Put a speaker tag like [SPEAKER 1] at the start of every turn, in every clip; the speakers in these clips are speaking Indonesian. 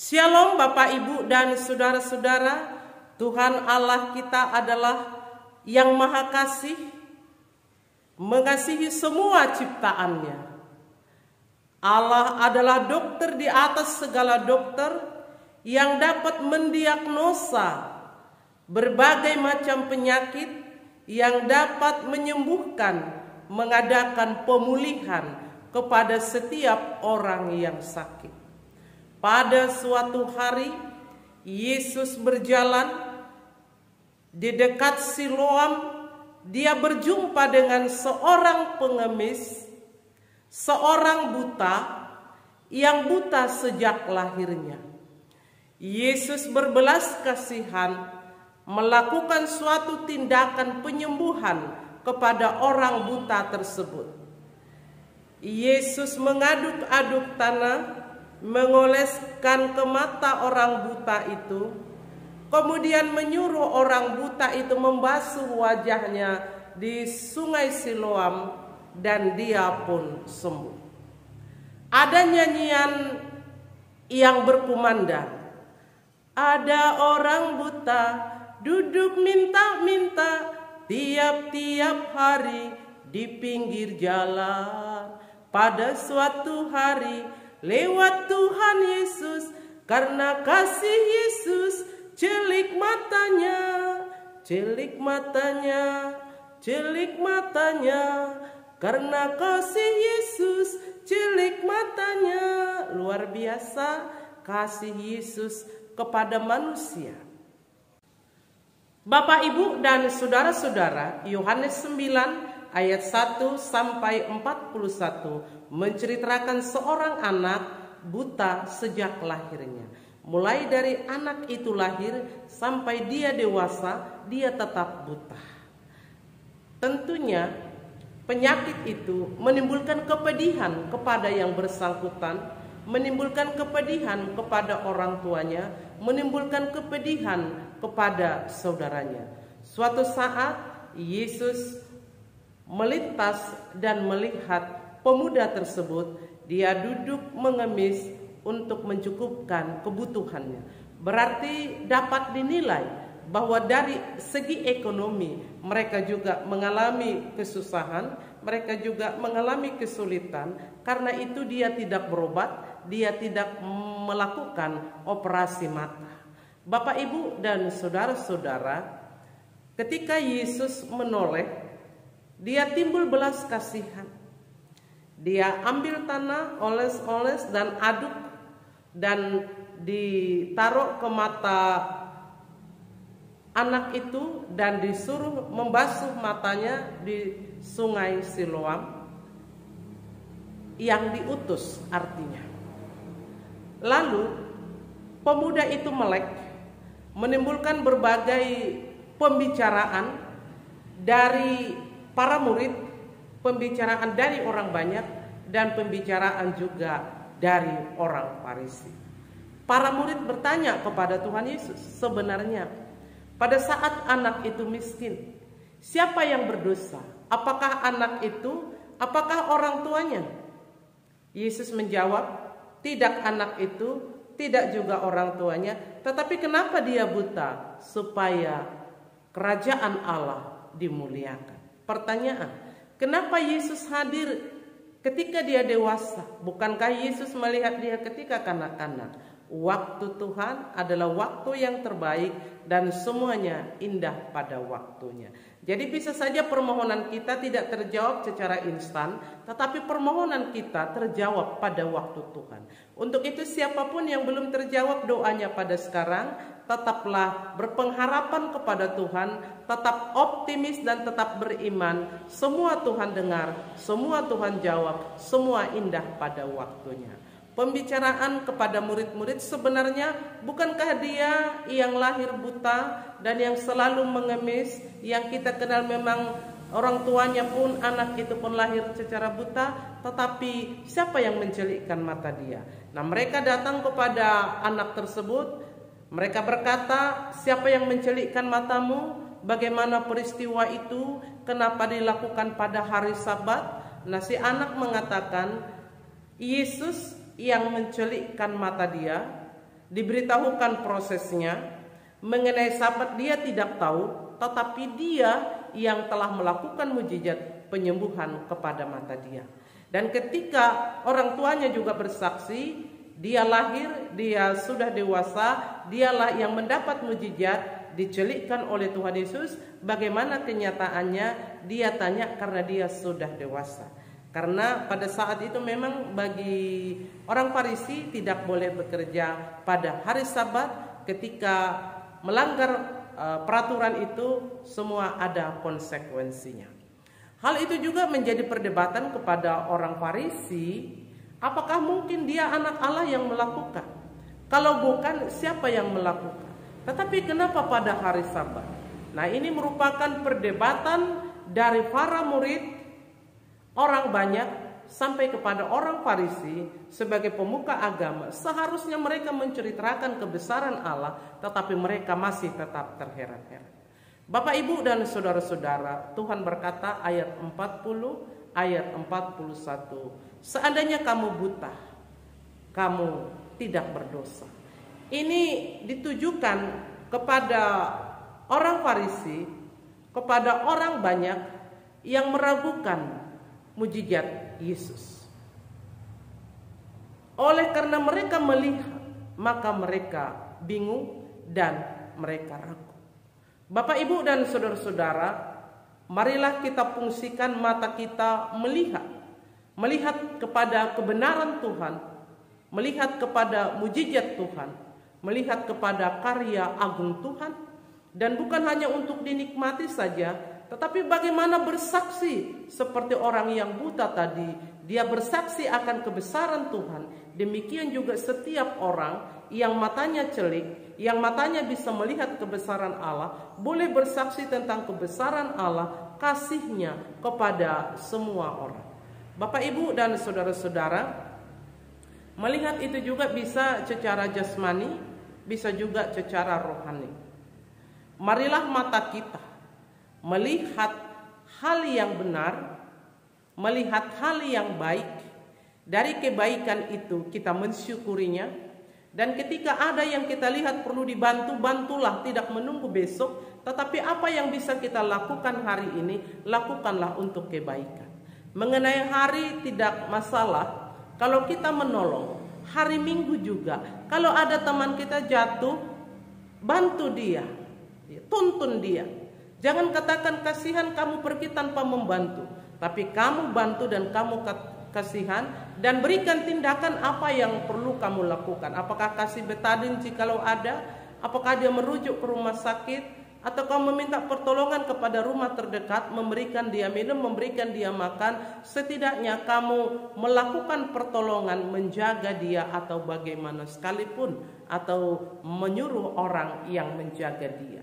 [SPEAKER 1] Shalom Bapak Ibu dan saudara-saudara, Tuhan Allah kita adalah yang Maha Kasih, mengasihi semua ciptaannya. Allah adalah dokter di atas segala dokter yang dapat mendiagnosa berbagai macam penyakit, yang dapat menyembuhkan, mengadakan pemulihan kepada setiap orang yang sakit. Pada suatu hari, Yesus berjalan di dekat Siloam. Dia berjumpa dengan seorang pengemis, seorang buta yang buta sejak lahirnya. Yesus berbelas kasihan melakukan suatu tindakan penyembuhan kepada orang buta tersebut. Yesus mengaduk-aduk tanah, mengoleskan ke mata orang buta itu, kemudian menyuruh orang buta itu membasuh wajahnya di sungai Siloam, dan dia pun sembuh. Ada nyanyian yang berkumandang, ada orang buta duduk minta-minta tiap-tiap hari di pinggir jalan. Pada suatu hari lewat Tuhan Yesus, karena kasih Yesus, celik matanya, celik matanya, celik matanya. Karena kasih Yesus, celik matanya. Luar biasa kasih Yesus kepada manusia. Bapak, Ibu, dan saudara-saudara, Yohanes 9 ayat 1 sampai 41 menceritakan seorang anak buta sejak lahirnya. Mulai dari anak itu lahir sampai dia dewasa, dia tetap buta. Tentunya penyakit itu menimbulkan kepedihan kepada yang bersangkutan, menimbulkan kepedihan kepada orang tuanya, menimbulkan kepedihan kepada saudaranya. Suatu saat Yesus melintas dan melihat pemuda tersebut. Dia duduk mengemis untuk mencukupkan kebutuhannya. Berarti dapat dinilai bahwa dari segi ekonomi mereka juga mengalami kesusahan, mereka juga mengalami kesulitan. Karena itu dia tidak berobat, dia tidak melakukan operasi mata. Bapak, Ibu, dan saudara-saudara, ketika Yesus menoleh, dia timbul belas kasihan. Dia ambil tanah, oles-oles dan aduk, dan ditaruh ke mata anak itu, dan disuruh membasuh matanya di sungai Siloam, yang diutus artinya. Lalu pemuda itu melek, menimbulkan berbagai pembicaraan dari para murid, pembicaraan dari orang banyak, dan pembicaraan juga dari orang Farisi. Para murid bertanya kepada Tuhan Yesus, sebenarnya pada saat anak itu miskin, siapa yang berdosa? Apakah anak itu, apakah orang tuanya? Yesus menjawab, tidak anak itu, tidak juga orang tuanya, tetapi kenapa dia buta? Supaya kerajaan Allah dimuliakan. Pertanyaan, kenapa Yesus hadir ketika dia dewasa? Bukankah Yesus melihat dia ketika kanak-kanak? Waktu Tuhan adalah waktu yang terbaik dan semuanya indah pada waktunya. Jadi bisa saja permohonan kita tidak terjawab secara instan, tetapi permohonan kita terjawab pada waktu Tuhan. Untuk itu siapapun yang belum terjawab doanya pada sekarang, tetaplah berpengharapan kepada Tuhan, tetap optimis dan tetap beriman. Semua Tuhan dengar, semua Tuhan jawab, semua indah pada waktunya. Pembicaraan kepada murid-murid, sebenarnya bukankah dia yang lahir buta dan yang selalu mengemis, yang kita kenal memang orang tuanya pun, anak itu pun lahir secara buta, tetapi siapa yang mencelikkan mata dia? Nah, mereka datang kepada anak tersebut, mereka berkata, siapa yang mencelikkan matamu? Bagaimana peristiwa itu? Kenapa dilakukan pada hari Sabat? Nah, si anak mengatakan, Yesus yang mencelikkan mata dia, diberitahukan prosesnya. Mengenai Sabat dia tidak tahu, tetapi dia yang telah melakukan mujizat penyembuhan kepada mata dia. Dan ketika orang tuanya juga bersaksi, dia lahir, dia sudah dewasa, dialah yang mendapat mujizat, dicelikkan oleh Tuhan Yesus. Bagaimana kenyataannya? Dia tanya karena dia sudah dewasa. Karena pada saat itu memang bagi orang Farisi tidak boleh bekerja pada hari Sabat. Ketika melanggar peraturan itu, semua ada konsekuensinya. Hal itu juga menjadi perdebatan kepada orang Farisi. Apakah mungkin dia anak Allah yang melakukan? Kalau bukan, siapa yang melakukan? Tetapi kenapa pada hari Sabat? Nah, ini merupakan perdebatan dari para murid, orang banyak, sampai kepada orang Farisi sebagai pemuka agama. Seharusnya mereka menceritakan kebesaran Allah, tetapi mereka masih tetap terheran-heran. Bapak, Ibu, dan saudara-saudara, Tuhan berkata ayat 40, ayat 41, seandainya kamu buta, kamu tidak berdosa. Ini ditujukan kepada orang Farisi, kepada orang banyak yang meragukan mujizat Yesus. Oleh karena mereka melihat, maka mereka bingung dan mereka ragu. Bapak, Ibu, dan saudara-saudara, marilah kita fungsikan mata kita melihat kepada kebenaran Tuhan, melihat kepada mujizat Tuhan, melihat kepada karya agung Tuhan, dan bukan hanya untuk dinikmati saja, tetapi bagaimana bersaksi seperti orang yang buta tadi. Dia bersaksi akan kebesaran Tuhan. Demikian juga setiap orang yang matanya celik, yang matanya bisa melihat kebesaran Allah, boleh bersaksi tentang kebesaran Allah, kasih-Nya kepada semua orang. Bapak, Ibu, dan saudara-saudara, melihat itu juga bisa secara jasmani, bisa juga secara rohani. Marilah mata kita melihat hal yang benar, melihat hal yang baik. Dari kebaikan itu kita mensyukurinya. Dan ketika ada yang kita lihat perlu dibantu, bantulah, tidak menunggu besok. Tetapi apa yang bisa kita lakukan hari ini, lakukanlah untuk kebaikan. Mengenai hari tidak masalah kalau kita menolong. Hari Minggu juga, kalau ada teman kita jatuh, bantu dia, tuntun dia. Jangan katakan kasihan kamu pergi tanpa membantu, tapi kamu bantu dan kamu kasihan dan berikan tindakan apa yang perlu kamu lakukan. Apakah kasih betadin jikalau ada, apakah dia merujuk ke rumah sakit, atau kamu meminta pertolongan kepada rumah terdekat, memberikan dia minum, memberikan dia makan. Setidaknya kamu melakukan pertolongan, menjaga dia, atau bagaimana sekalipun, atau menyuruh orang yang menjaga dia.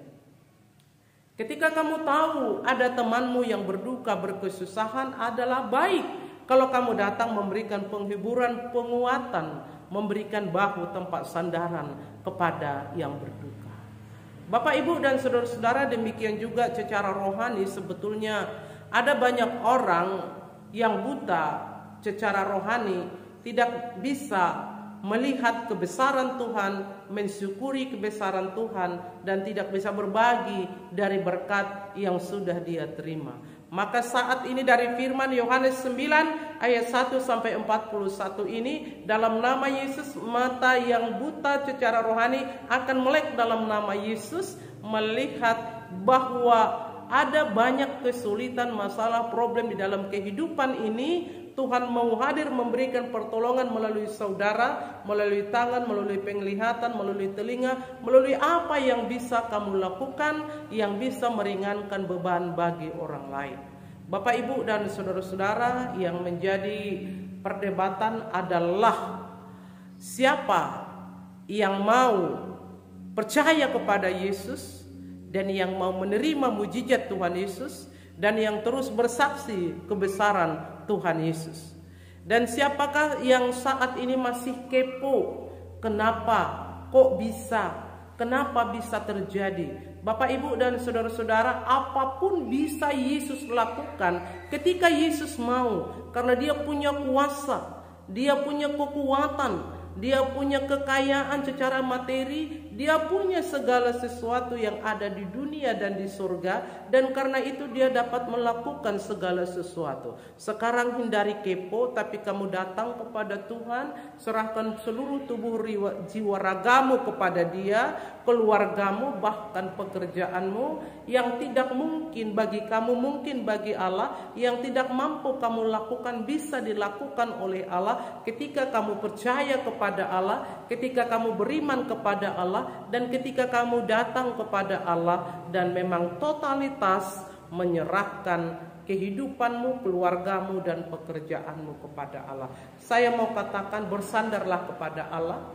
[SPEAKER 1] Ketika kamu tahu ada temanmu yang berduka, berkesusahan, adalah baik kalau kamu datang memberikan penghiburan, penguatan, memberikan bahu tempat sandaran kepada yang berduka. Bapak, Ibu, dan saudara-saudara, demikian juga secara rohani. Sebetulnya ada banyak orang yang buta secara rohani, tidak bisa melihat kebesaran Tuhan, mensyukuri kebesaran Tuhan, dan tidak bisa berbagi dari berkat yang sudah dia terima. Maka saat ini dari firman Yohanes 9 ayat 1 sampai 41 ini, dalam nama Yesus, mata yang buta secara rohani akan melek dalam nama Yesus, melihat bahwa ada banyak kesulitan, masalah, problem di dalam kehidupan ini. Tuhan mau hadir memberikan pertolongan melalui saudara, melalui tangan, melalui penglihatan, melalui telinga, melalui apa yang bisa kamu lakukan, yang bisa meringankan beban bagi orang lain. Bapak, Ibu, dan saudara-saudara, yang menjadi perdebatan adalah siapa yang mau percaya kepada Yesus dan yang mau menerima mujizat Tuhan Yesus, dan yang terus bersaksi kebesaran Tuhan Yesus. Dan siapakah yang saat ini masih kepo? Kenapa? Kok bisa? Kenapa bisa terjadi? Bapak, Ibu, dan saudara-saudara, apapun bisa Yesus lakukan ketika Yesus mau. Karena dia punya kuasa, dia punya kekuatan, dia punya kekayaan secara materi, dia punya segala sesuatu yang ada di dunia dan di surga, dan karena itu dia dapat melakukan segala sesuatu. Sekarang hindari kepo, tapi kamu datang kepada Tuhan, serahkan seluruh tubuh jiwa ragamu kepada Dia, keluargamu, bahkan pekerjaanmu yang tidak mungkin bagi kamu mungkin bagi Allah, yang tidak mampu kamu lakukan bisa dilakukan oleh Allah ketika kamu percaya kepada Allah, ketika kamu beriman kepada Allah, dan ketika kamu datang kepada Allah dan memang totalitas menyerahkan kehidupanmu, keluargamu, dan pekerjaanmu kepada Allah. Saya mau katakan, bersandarlah kepada Allah.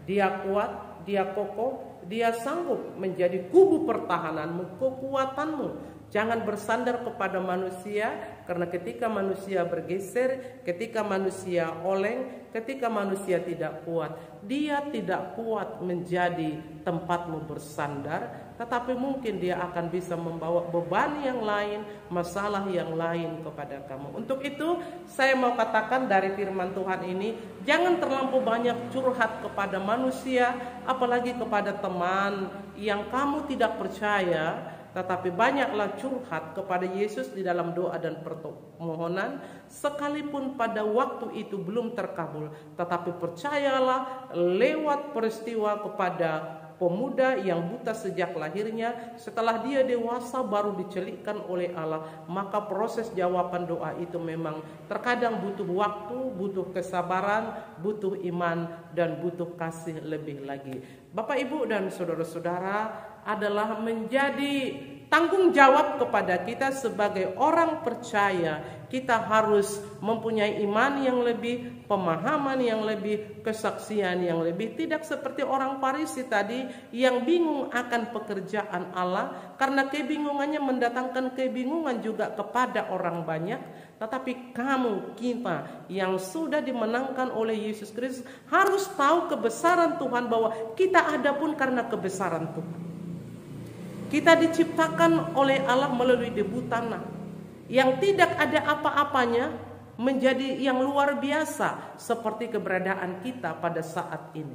[SPEAKER 1] Dia kuat, Dia kokoh, Dia sanggup menjadi kubu pertahananmu, kekuatanmu. Jangan bersandar kepada manusia, karena ketika manusia bergeser, ketika manusia oleng, ketika manusia tidak kuat, dia tidak kuat menjadi tempatmu bersandar, tetapi mungkin dia akan bisa membawa beban yang lain, masalah yang lain kepada kamu. Untuk itu saya mau katakan dari firman Tuhan ini, jangan terlampau banyak curhat kepada manusia, apalagi kepada teman yang kamu tidak percaya, tetapi banyaklah curhat kepada Yesus di dalam doa dan permohonan, sekalipun pada waktu itu belum terkabul. Tetapi percayalah, lewat peristiwa kepada pemuda yang buta sejak lahirnya, setelah dia dewasa baru dicelikkan oleh Allah, maka proses jawaban doa itu memang terkadang butuh waktu, butuh kesabaran, butuh iman, dan butuh kasih lebih lagi. Bapak, Ibu, dan saudara-saudara, adalah menjadi tanggung jawab kepada kita sebagai orang percaya. Kita harus mempunyai iman yang lebih, pemahaman yang lebih, kesaksian yang lebih. Tidak seperti orang Farisi tadi yang bingung akan pekerjaan Allah, karena kebingungannya mendatangkan kebingungan juga kepada orang banyak. Tetapi kamu, kita yang sudah dimenangkan oleh Yesus Kristus, harus tahu kebesaran Tuhan, bahwa kita ada pun karena kebesaran Tuhan. Kita diciptakan oleh Allah melalui debu tanah yang tidak ada apa-apanya menjadi yang luar biasa, seperti keberadaan kita pada saat ini,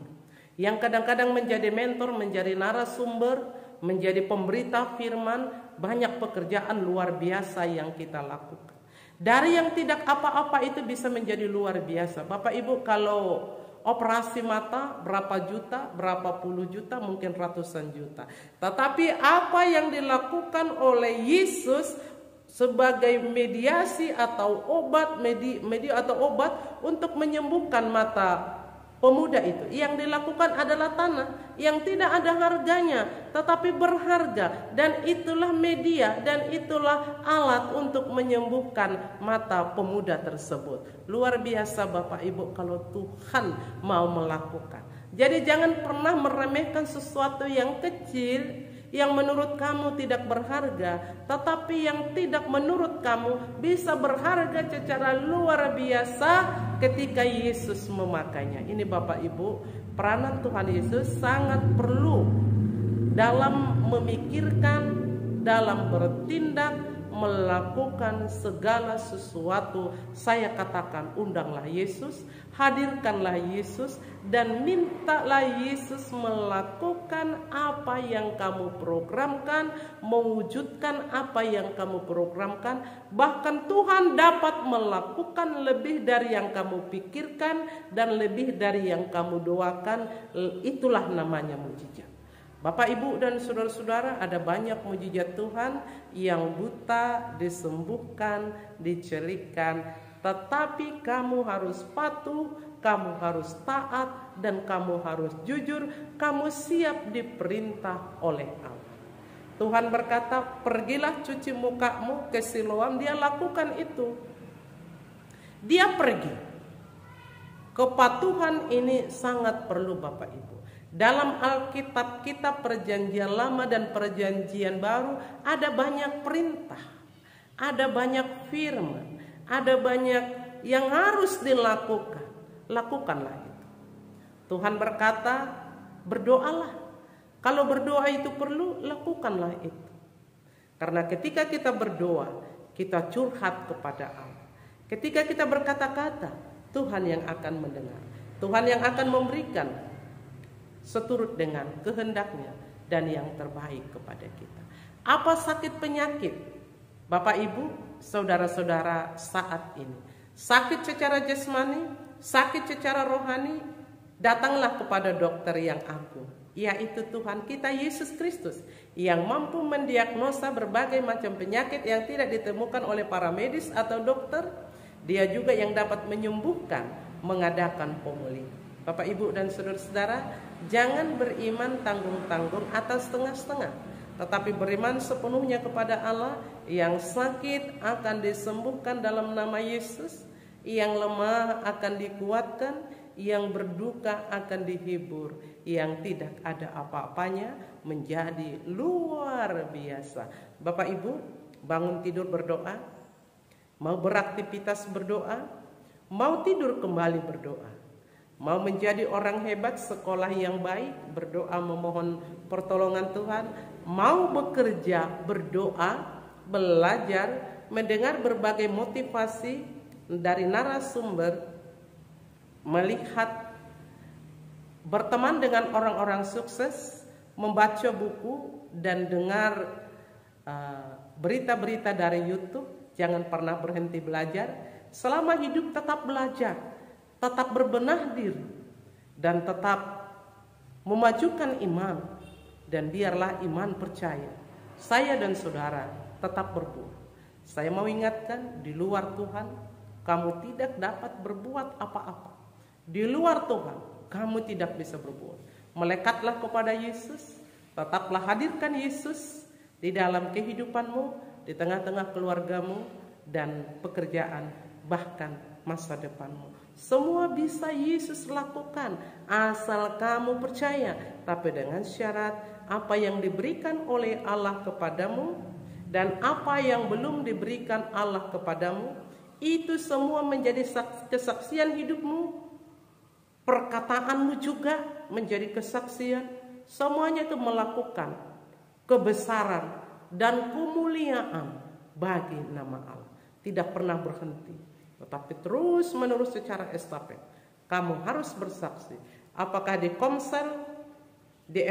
[SPEAKER 1] yang kadang-kadang menjadi mentor, menjadi narasumber, menjadi pemberita firman. Banyak pekerjaan luar biasa yang kita lakukan. Dari yang tidak apa-apa itu bisa menjadi luar biasa. Bapak, Ibu, kalau operasi mata berapa juta, berapa puluh juta, mungkin ratusan juta. Tetapi apa yang dilakukan oleh Yesus sebagai mediasi atau obat, media atau obat untuk menyembuhkan mata pemuda itu, yang dilakukan adalah tanah yang tidak ada harganya tetapi berharga, dan itulah media dan itulah alat untuk menyembuhkan mata pemuda tersebut. Luar biasa Bapak, Ibu, kalau Tuhan mau melakukan. Jadi jangan pernah meremehkan sesuatu yang kecil, yang menurut kamu tidak berharga, tetapi yang tidak menurut kamu bisa berharga secara luar biasa ketika Yesus memakainya. Ini Bapak, Ibu, peranan Tuhan Yesus sangat perlu dalam memikirkan, dalam bertindak, melakukan segala sesuatu. Saya katakan, undanglah Yesus, hadirkanlah Yesus, dan mintalah Yesus melakukan apa yang kamu programkan, mewujudkan apa yang kamu programkan. Bahkan Tuhan dapat melakukan lebih dari yang kamu pikirkan dan lebih dari yang kamu doakan. Itulah namanya mujizat. Bapak, Ibu, dan saudara-saudara, ada banyak mujizat Tuhan yang buta disembuhkan, dicelikkan. Tetapi kamu harus patuh, kamu harus taat, dan kamu harus jujur. Kamu siap diperintah oleh Allah. Tuhan berkata, pergilah cuci mukamu ke Siloam. Dia lakukan itu. Dia pergi. Kepatuhan ini sangat perlu Bapak, Ibu. Dalam Alkitab kita, perjanjian lama dan perjanjian baru, ada banyak perintah, ada banyak firman, ada banyak yang harus dilakukan. Lakukanlah itu. Tuhan berkata, berdoalah. Kalau berdoa itu perlu, lakukanlah itu. Karena ketika kita berdoa, kita curhat kepada Allah. Ketika kita berkata-kata, Tuhan yang akan mendengar. Tuhan yang akan memberikan seturut dengan kehendaknya dan yang terbaik kepada kita. Apa sakit penyakit Bapak Ibu, saudara-saudara saat ini? Sakit secara jasmani, sakit secara rohani, datanglah kepada dokter yang agung, yaitu Tuhan kita Yesus Kristus, yang mampu mendiagnosa berbagai macam penyakit yang tidak ditemukan oleh para medis atau dokter. Dia juga yang dapat menyembuhkan, mengadakan pemulihan. Bapak Ibu dan saudara-saudara, jangan beriman tanggung-tanggung atau setengah-setengah, tetapi beriman sepenuhnya kepada Allah. Yang sakit akan disembuhkan dalam nama Yesus, yang lemah akan dikuatkan, yang berduka akan dihibur, yang tidak ada apa-apanya menjadi luar biasa. Bapak Ibu, bangun tidur berdoa, mau beraktivitas berdoa, mau tidur kembali berdoa, mau menjadi orang hebat, sekolah yang baik, berdoa memohon pertolongan Tuhan, mau bekerja berdoa, belajar, mendengar berbagai motivasi dari narasumber, melihat, berteman dengan orang-orang sukses, membaca buku, dan dengar berita-berita dari YouTube. Jangan pernah berhenti belajar. Selama hidup tetap belajar, tetap berbenah diri, dan tetap memajukan iman. Dan biarlah iman percaya, saya dan saudara tetap berbuat. Saya mau ingatkan, di luar Tuhan kamu tidak dapat berbuat apa-apa. Di luar Tuhan kamu tidak bisa berbuat. Melekatlah kepada Yesus, tetaplah hadirkan Yesus di dalam kehidupanmu, di tengah-tengah keluargamu dan pekerjaan, bahkan masa depanmu. Semua bisa Yesus lakukan asal kamu percaya, tapi dengan syarat apa yang diberikan oleh Allah kepadamu dan apa yang belum diberikan Allah kepadamu, itu semua menjadi kesaksian hidupmu. Perkataanmu juga menjadi kesaksian. Semuanya itu melakukan kebesaran dan kemuliaan bagi nama Allah. Tidak pernah berhenti, tetapi terus menerus secara estafet. Kamu harus bersaksi. Apakah di Komsel, di